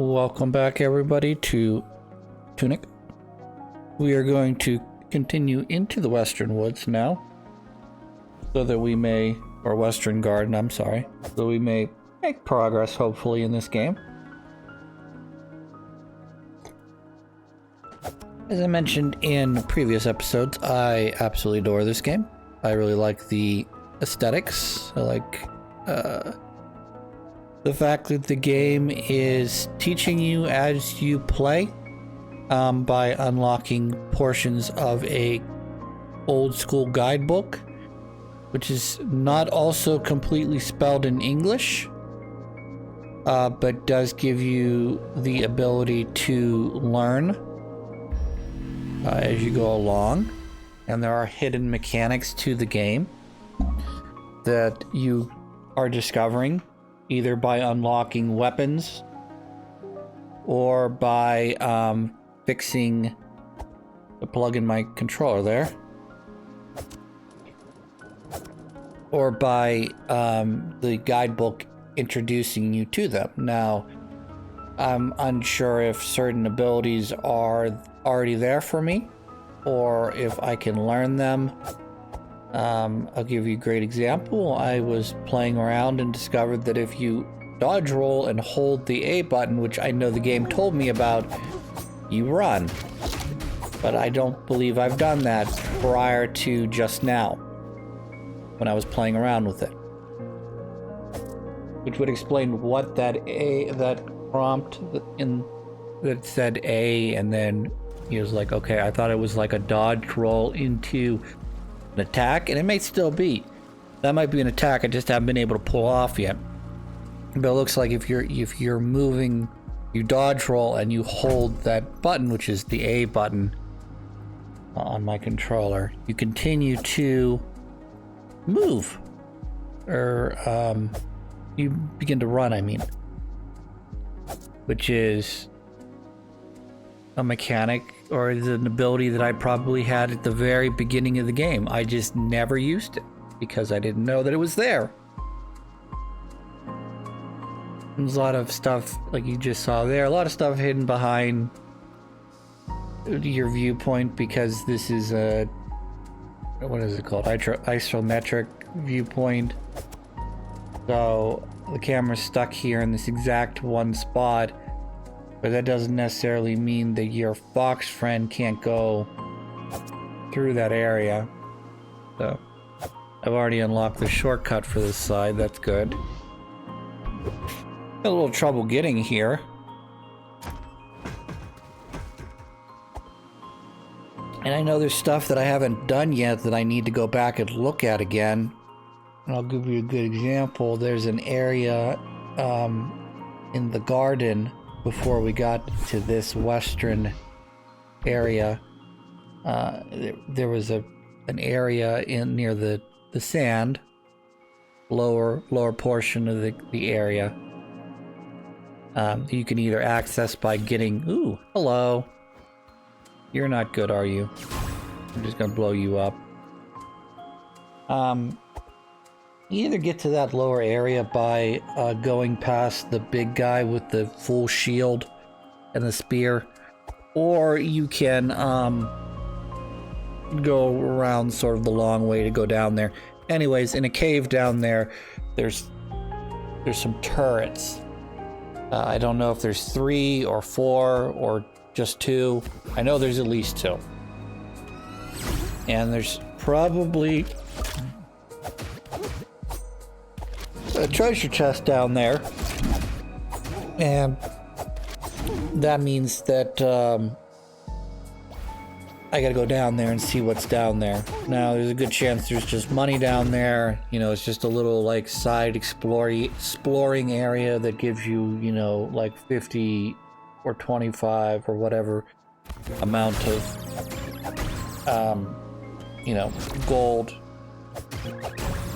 Welcome back, everybody, to Tunic. We are going to continue into the Western Woods now, so that we may, or Western Garden, I'm sorry, so we may make progress, hopefully, in this game. As I mentioned in previous episodes, I absolutely adore this game. I really like the aesthetics. I like the fact that the game is teaching you as you play by unlocking portions of a old school guidebook, which is not also completely spelled in English, but does give you the ability to learn as you go along. And there are hidden mechanics to the game that you are discovering either by unlocking weapons or by fixing the plug in my controller there, or by the guidebook introducing you to them. Now, I'm unsure if certain abilities are already there for me or if I can learn them. I'll give you a great example. I was playing around and discovered that if you dodge roll and hold the A button, which I know the game told me about, you run. But I don't believe I've done that prior to just now, when I was playing around with it. Which would explain what that prompt that said A, and then he was like, okay, I thought it was like a dodge roll into an attack, and it may still be. That might be an attack I just haven't been able to pull off yet. But it looks like if you're moving, you dodge roll and you hold that button, which is the A button on my controller, you continue to move, or you begin to run, I mean, which is a mechanic or is an ability that I probably had at the very beginning of the game. I just never used it because I didn't know that it was there. There's a lot of stuff, like you just saw there, a lot of stuff hidden behind your viewpoint, because this is a, what is it called, isometric viewpoint. So the camera's stuck here in this exact one spot, but that doesn't necessarily mean that your fox friend can't go through that area. So I've already unlocked the shortcut for this side. That's good. Got a little trouble getting here. And I know there's stuff that I haven't done yet that I need to go back and look at again. And I'll give you a good example. There's an area in the garden before we got to this western area. There was an area in near the sand, lower portion of the area. You can either access by getting, ooh, hello. You're not good, are you? I'm just gonna blow you up. You either get to that lower area by going past the big guy with the full shield and the spear, or you can go around sort of the long way to go down there. Anyways, in a cave down there, there's some turrets. I don't know if there's 3 or 4 or just 2. I know there's at least 2. And there's probably a treasure chest down there, and that means that I gotta go down there and see what's down there. Now there's a good chance there's just money down there. You know, it's just a little like side exploring area that gives you, you know, like 50 or 25 or whatever amount of you know, gold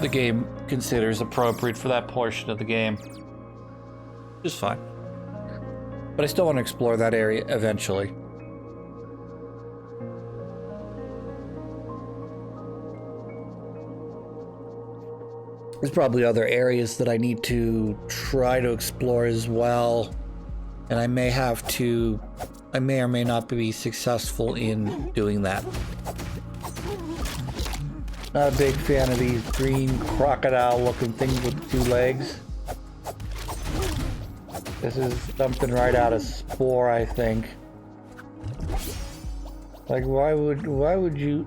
the game considers appropriate for that portion of the game. Just fine. But I still want to explore that area eventually. There's probably other areas that I need to try to explore as well. And I may or may not be successful in doing that. Not a big fan of these green crocodile looking things with 2 legs. This is something right out of Spore, I think. Like, why would you...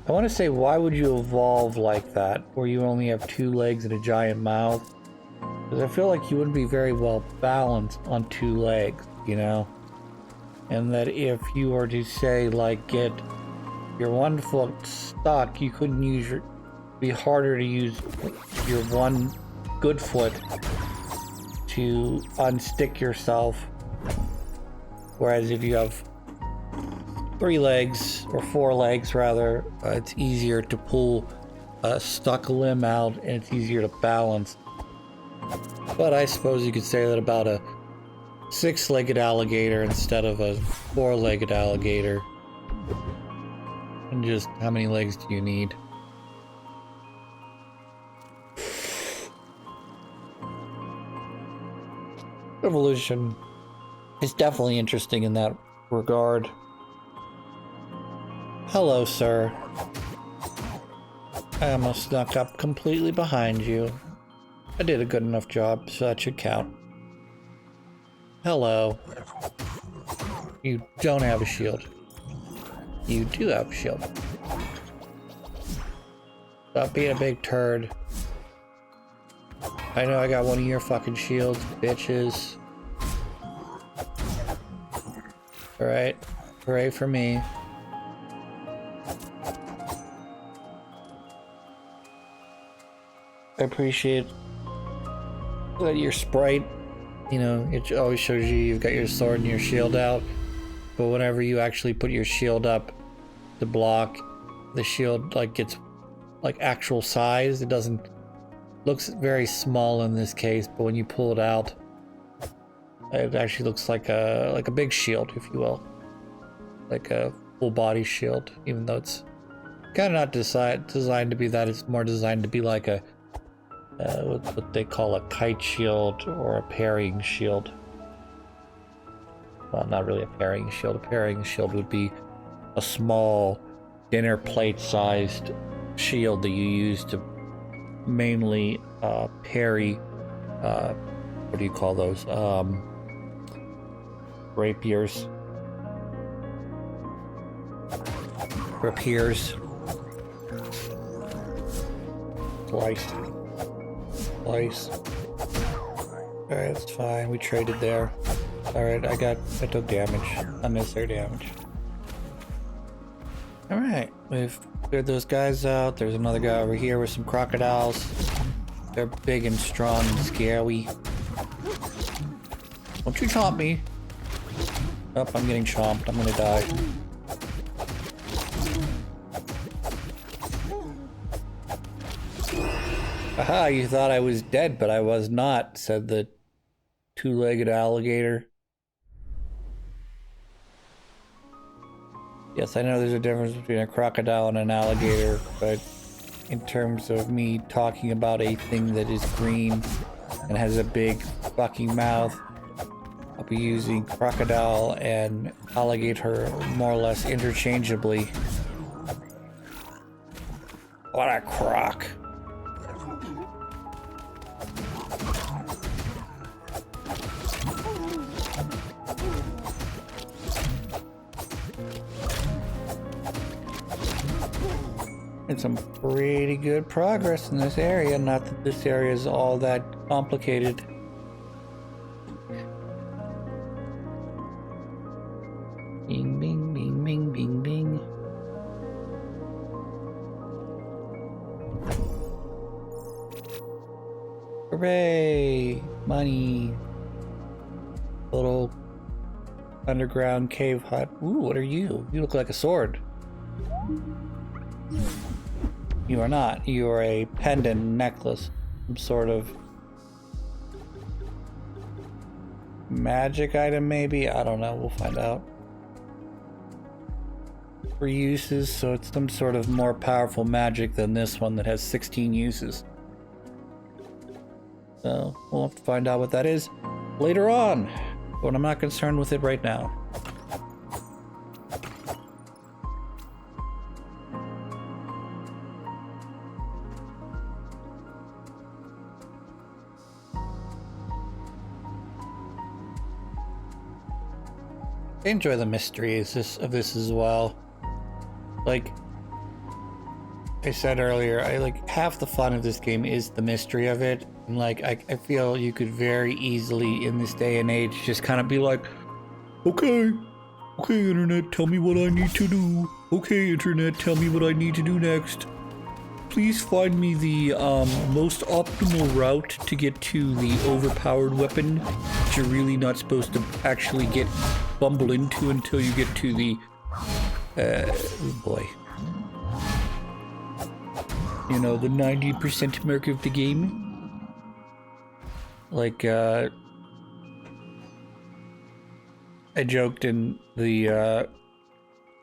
I want to say, why would you evolve like that, where you only have 2 legs and a giant mouth? Because I feel like you wouldn't be very well balanced on 2 legs, you know? And that if you were to, say, like, get your 1 foot stuck, you couldn't use your... be harder to use your 1 good foot to unstick yourself. Whereas if you have 3 legs, or 4 legs rather, it's easier to pull a stuck limb out and it's easier to balance. But I suppose you could say that about a 6-legged alligator instead of a 4-legged alligator. And just how many legs do you need? Evolution is definitely interesting in that regard. Hello, sir. I almost snuck up completely behind you. I did a good enough job, so that should count. Hello. You don't have a shield. You do have a shield. Stop being a big turd. I know I got one of your fucking shields, bitches. Alright. Hooray for me. I appreciate that your sprite, you know, it always shows you've got your sword and your shield out, but whenever you actually put your shield up to block, the shield like gets like actual size. It doesn't looks very small in this case, but when you pull it out, it actually looks like a big shield, if you will, like a full body shield, even though it's kind of not designed to be that. It's more designed to be like a what they call a kite shield or a parrying shield. Well, not really a parrying shield. A parrying shield would be a small dinner plate sized shield that you use to mainly parry, what do you call those? Rapiers. Slice. Alright, that's fine. We traded there. Alright, I took damage. Unnecessary damage. Alright, we've cleared those guys out. There's another guy over here with some crocodiles. They're big and strong and scary. Don't you chomp me. Oh, I'm getting chomped. I'm gonna die. Aha, you thought I was dead, but I was not, said the 2-legged alligator. Yes, I know there's a difference between a crocodile and an alligator, but in terms of me talking about a thing that is green and has a big fucking mouth, I'll be using crocodile and alligator more or less interchangeably. What a croc. It's some pretty good progress in this area. Not that this area is all that complicated. Bing, bing, bing, bing, bing, bing. Hooray! Money. Little underground cave hut. Ooh, what are you? You look like a sword. You are not. You are a pendant necklace. Some sort of magic item, maybe? I don't know. We'll find out. 3 uses, so it's some sort of more powerful magic than this one that has 16 uses. So we'll have to find out what that is. later on, but I'm not concerned with it right now. I enjoy the mystery of this as well. Like I said earlier, I like half the fun of this game is the mystery of it. And like I feel you could very easily in this day and age just kind of be like, okay, internet, tell me what I need to do. Okay, internet, tell me what I need to do next. Please find me the most optimal route to get to the overpowered weapon that you're really not supposed to actually bumble into until you get to the oh boy, you know, the 90% mark of the game. Like I joked in the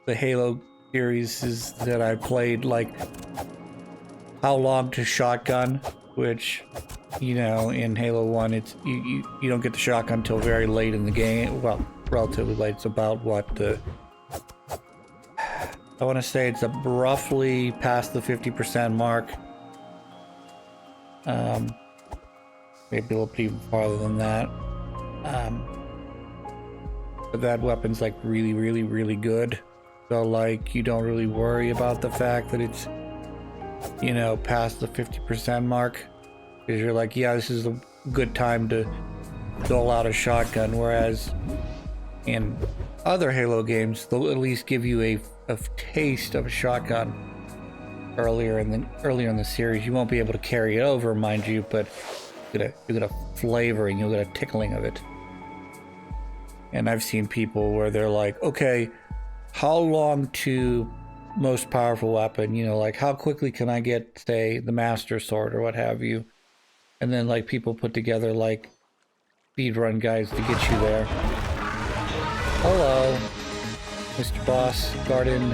Halo series is that I played like how long to shotgun, which, you know, in Halo 1 it's you don't get the shotgun until very late in the game. Well, relatively late. It's about what I want to say it's roughly past the 50% mark. Maybe a little bit even farther than that. But that weapon's like really good. So like you don't really worry about the fact that it's, you know, past the 50% mark, because you're like, yeah, this is a good time to dole out a shotgun. Whereas in other Halo games, they'll at least give you a taste of a shotgun earlier in the series. You won't be able to carry it over, mind you, but you'll get a flavoring, you'll get a tickling of it. And I've seen people where they're like, okay, how long to most powerful weapon, you know, like how quickly can I get, say, the Master Sword or what have you, and then like people put together like speedrun guides to get you there. Hello, Mr. Boss, Garden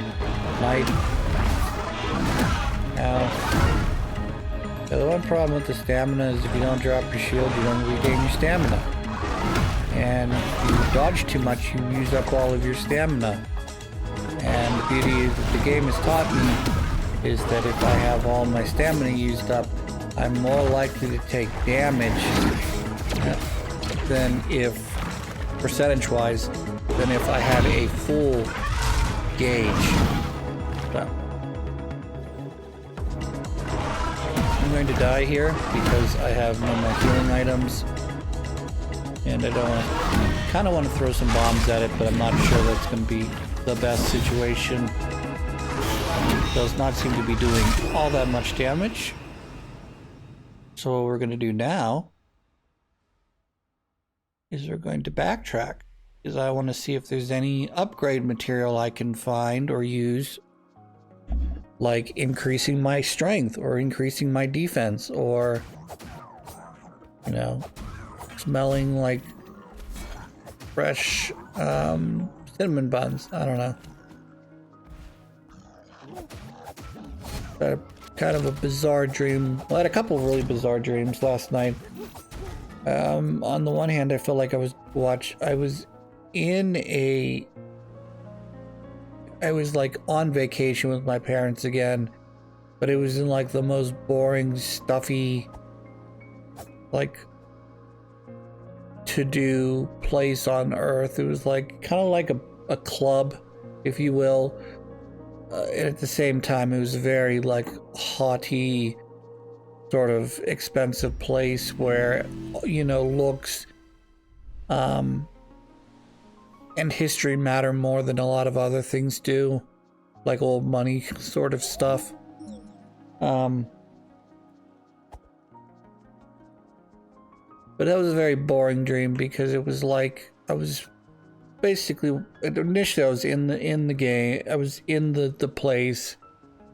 Knight. Now, the one problem with the stamina is if you don't drop your shield, you don't regain your stamina. And if you dodge too much, you use up all of your stamina. And the beauty that the game has taught me is that if I have all my stamina used up, I'm more likely to take damage than if, percentage-wise, than if I had a full gauge. So, I'm going to die here because I have no more healing items. And I don't kind of want to throw some bombs at it, but I'm not sure that's going to be the best situation. It does not seem to be doing all that much damage. So what we're going to do now is we're going to backtrack, because I want to see if there's any upgrade material I can find or use, like increasing my strength or increasing my defense, or, you know, smelling like fresh cinnamon buns. I don't know. Had kind of a bizarre dream. Well, I had a couple of really bizarre dreams last night. On the one hand, I felt like I was like on vacation with my parents again, but it was in like the most boring, stuffy, like to-do place on earth. It was like kind of like a club, if you will. And at the same time, it was a very like haughty, sort of expensive place where, you know, looks and history matter more than a lot of other things do, like old money sort of stuff. But that was a very boring dream, because it was like I was basically, initially I was in the game, I was in the place.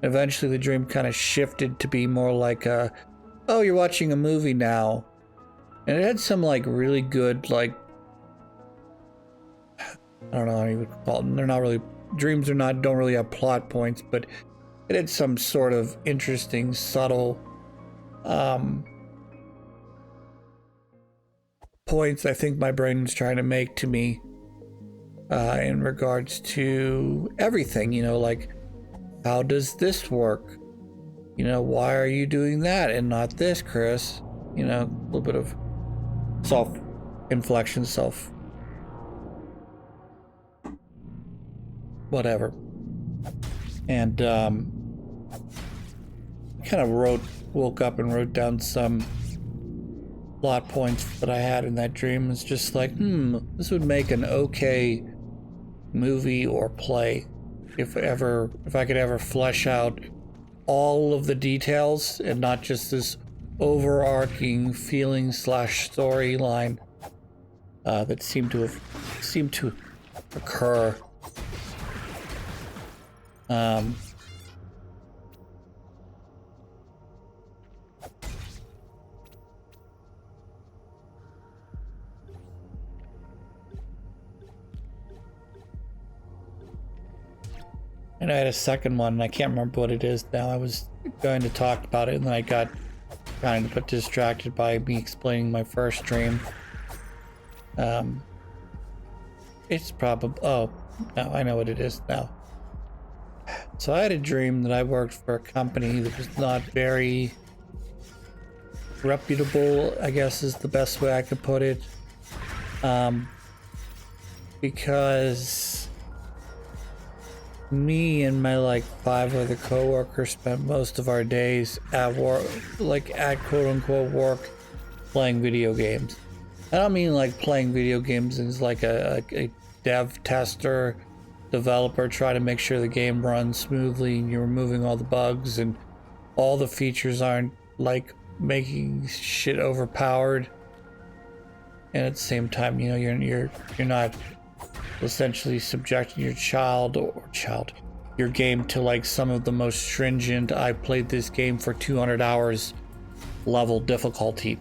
Eventually the dream kind of shifted to be more like oh, you're watching a movie now. And it had some like really good, like, I don't know how you would call them. They're not really, dreams don't really have plot points, but it had some sort of interesting, subtle points I think my brain was trying to make to me in regards to everything, like, how does this work? Why are you doing that and not this, Chris? A little bit of self-inflection, whatever. And kind of woke up and wrote down some plot points that I had in that dream. It's just like, this would make an okay movie or play if I could ever flesh out all of the details and not just this overarching feeling / storyline that seemed to occur. And I had a second one, and I can't remember what it is now. I was going to talk about it, and then I got kind of distracted by me explaining my first dream. It's probably... Oh, no, I know what it is now. So I had a dream that I worked for a company that was not very reputable, I guess is the best way I could put it. Because me and my 5 other coworkers spent most of our days at work, at quote unquote work, playing video games. I don't mean playing video games as a dev tester, developer trying to make sure the game runs smoothly and you're removing all the bugs and all the features aren't making shit overpowered. And at the same time, you're not essentially subjecting your game to some of the most stringent, I played this game for 200 hours level difficulty.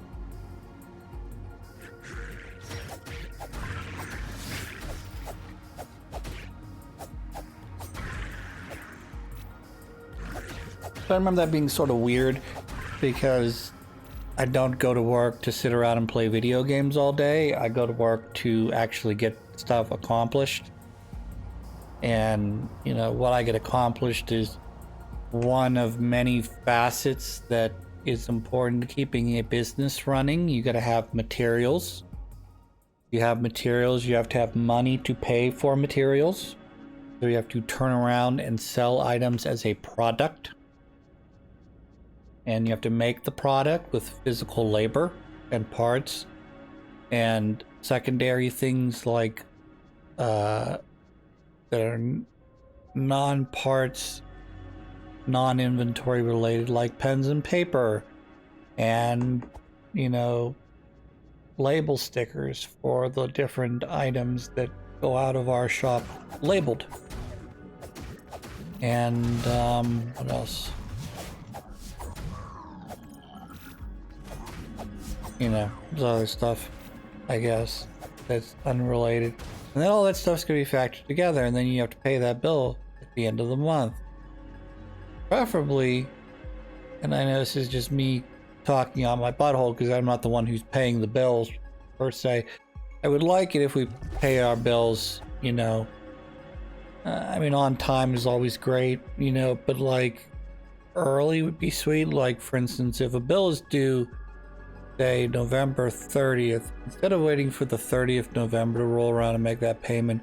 So I remember that being sort of weird because I don't go to work to sit around and play video games all day. I go to work to actually get stuff accomplished. And, what I get accomplished is one of many facets that is important to keeping a business running. You got to have materials. You have materials, you have to have money to pay for materials. So you have to turn around and sell items as a product. And you have to make the product with physical labor and parts and secondary things that are non-parts, non-inventory related, like pens and paper and, label stickers for the different items that go out of our shop labeled. And what else? There's other stuff, I guess, that's unrelated. And then all that stuff's gonna be factored together, and then you have to pay that bill at the end of the month. Preferably, and I know this is just me talking on my butthole because I'm not the one who's paying the bills per se. I would like it if we pay our bills, on time is always great, but early would be sweet. For instance, if a bill is due, say November 30th, instead of waiting for the 30th November to roll around and make that payment,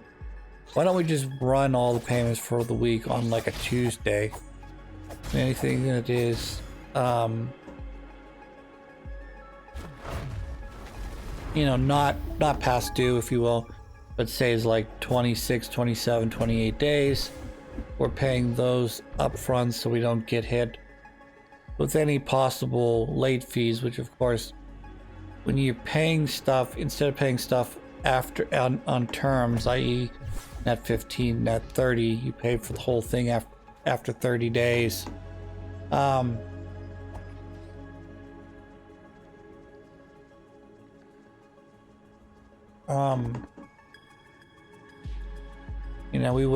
why don't we just run all the payments for the week on a Tuesday? Anything that is not past due, if you will, but say is 26, 27, 28 days, we're paying those up front so we don't get hit with any possible late fees, which of course, when you're paying stuff, instead of paying stuff after on terms, i.e. net 15, net 30, you pay for the whole thing after 30 days. We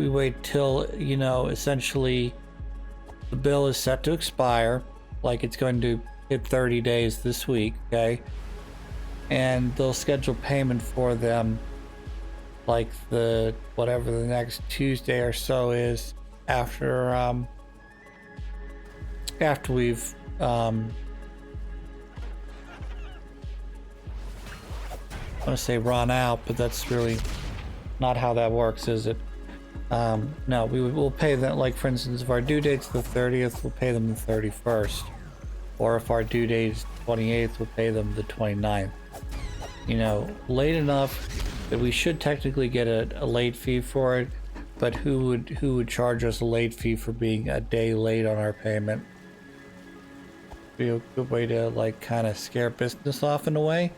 wait till, essentially the bill is set to expire, it's going to hit 30 days this week, okay? and they'll schedule payment for them like the whatever the next Tuesday or so is after we've I want to say run out, but that's really not how that works, is it? No, we'll pay them, like for instance, if our due date's the 30th, we'll pay them the 31st. Or if our due date is 28th, we'll pay them the 29th. You know, late enough that we should technically get a late fee for it, but who would charge us a late fee for being a day late on our payment? Be a good way to like kind of scare business off in a way.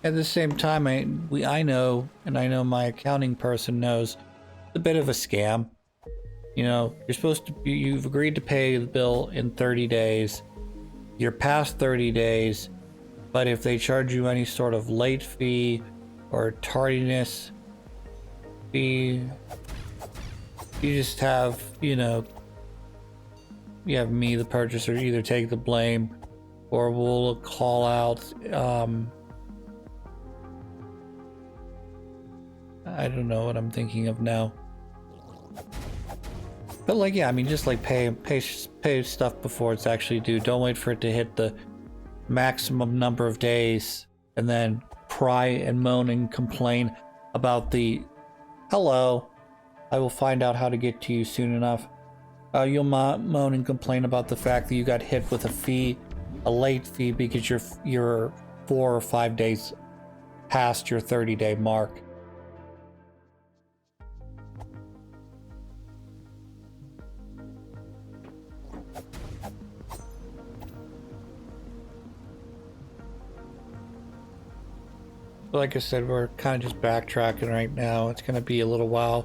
At the same time, I know, and I know my accounting person knows, it's a bit of a scam. You know, you're supposed to be, you've agreed to pay the bill in 30 days. You're past 30 days, but if they charge you any sort of late fee or tardiness fee, you just have, you know, you have me, the purchaser, either take the blame or we'll call out, I don't know what I'm thinking of now. But like, yeah, I mean, just like pay stuff before it's actually due. Don't wait for it to hit the maximum number of days and then cry and moan and complain about the, hello, I will find out how to get to you soon enough. You'll moan and complain about the fact that you got hit with a fee, a late fee, because you're 4 or 5 days past your 30-day mark. Like I said, we're kind of just backtracking right now. It's going to be a little while.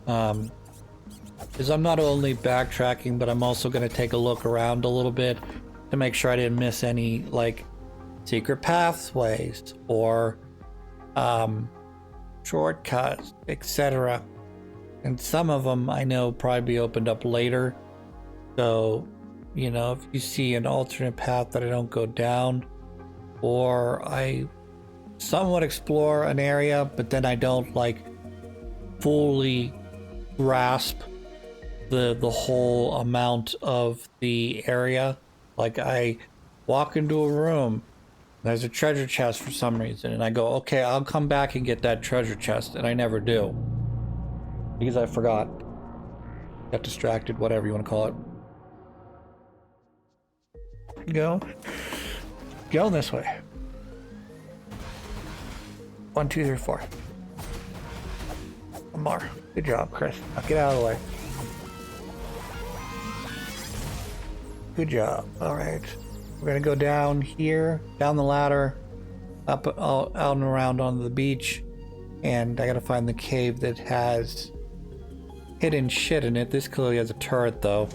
Because I'm not only backtracking, but I'm also going to take a look around a little bit to make sure I didn't miss any, like, secret pathways or shortcuts, etc. And some of them I know probably be opened up later. So, you know, if you see an alternate path that I don't go down, or I somewhat explore an area, but then I don't like fully grasp the whole amount of the area. Like I walk into a room, there's a treasure chest for some reason, and I go, okay, I'll come back and get that treasure chest, and I never do because I forgot, got distracted, whatever you want to call it. Go this way. 1, 2, 3, 4. One more. Good job, Chris. Now get out of the way. Good job. All right. We're gonna go down here, down the ladder, up, out and around onto the beach, and I gotta find the cave that has hidden shit in it. This clearly has a turret, though.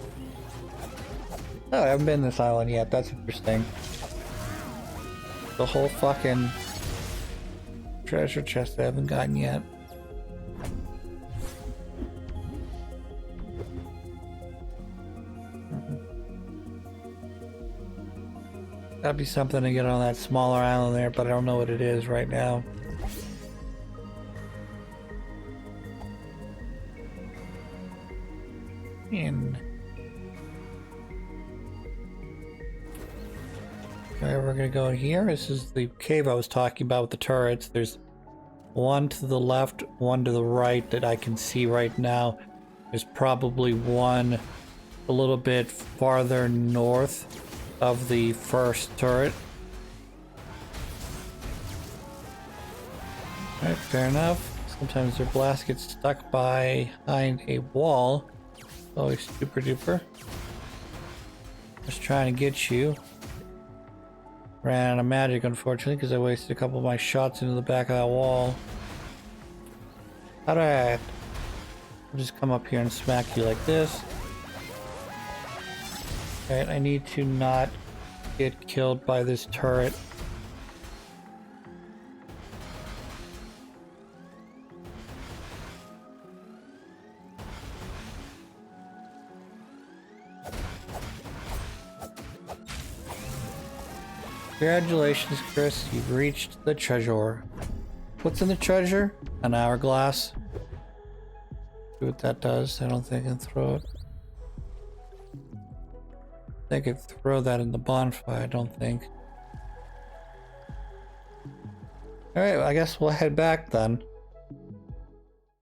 Oh, I haven't been to this island yet. That's interesting. The whole fucking treasure chest I haven't gotten yet. That'd be something to get on that smaller island there, but I don't know what it is right now. Okay, we're gonna go in here. This is the cave I was talking about with the turrets. There's one to the left, one to the right that I can see right now. There's probably one a little bit farther north of the first turret. Alright, fair enough. Sometimes their blast gets stuck behind a wall. Always super duper. Just trying to get you. Ran out of magic, unfortunately, because I wasted a couple of my shots into the back of that wall. Alright. I'll just come up here and smack you like this. Alright, I need to not get killed by this turret. Congratulations, Chris. You've reached the treasure. What's in the treasure? An hourglass. See what that does. I don't think I can throw it. I think I could throw that in the bonfire. I don't think. Alright, well, I guess we'll head back then.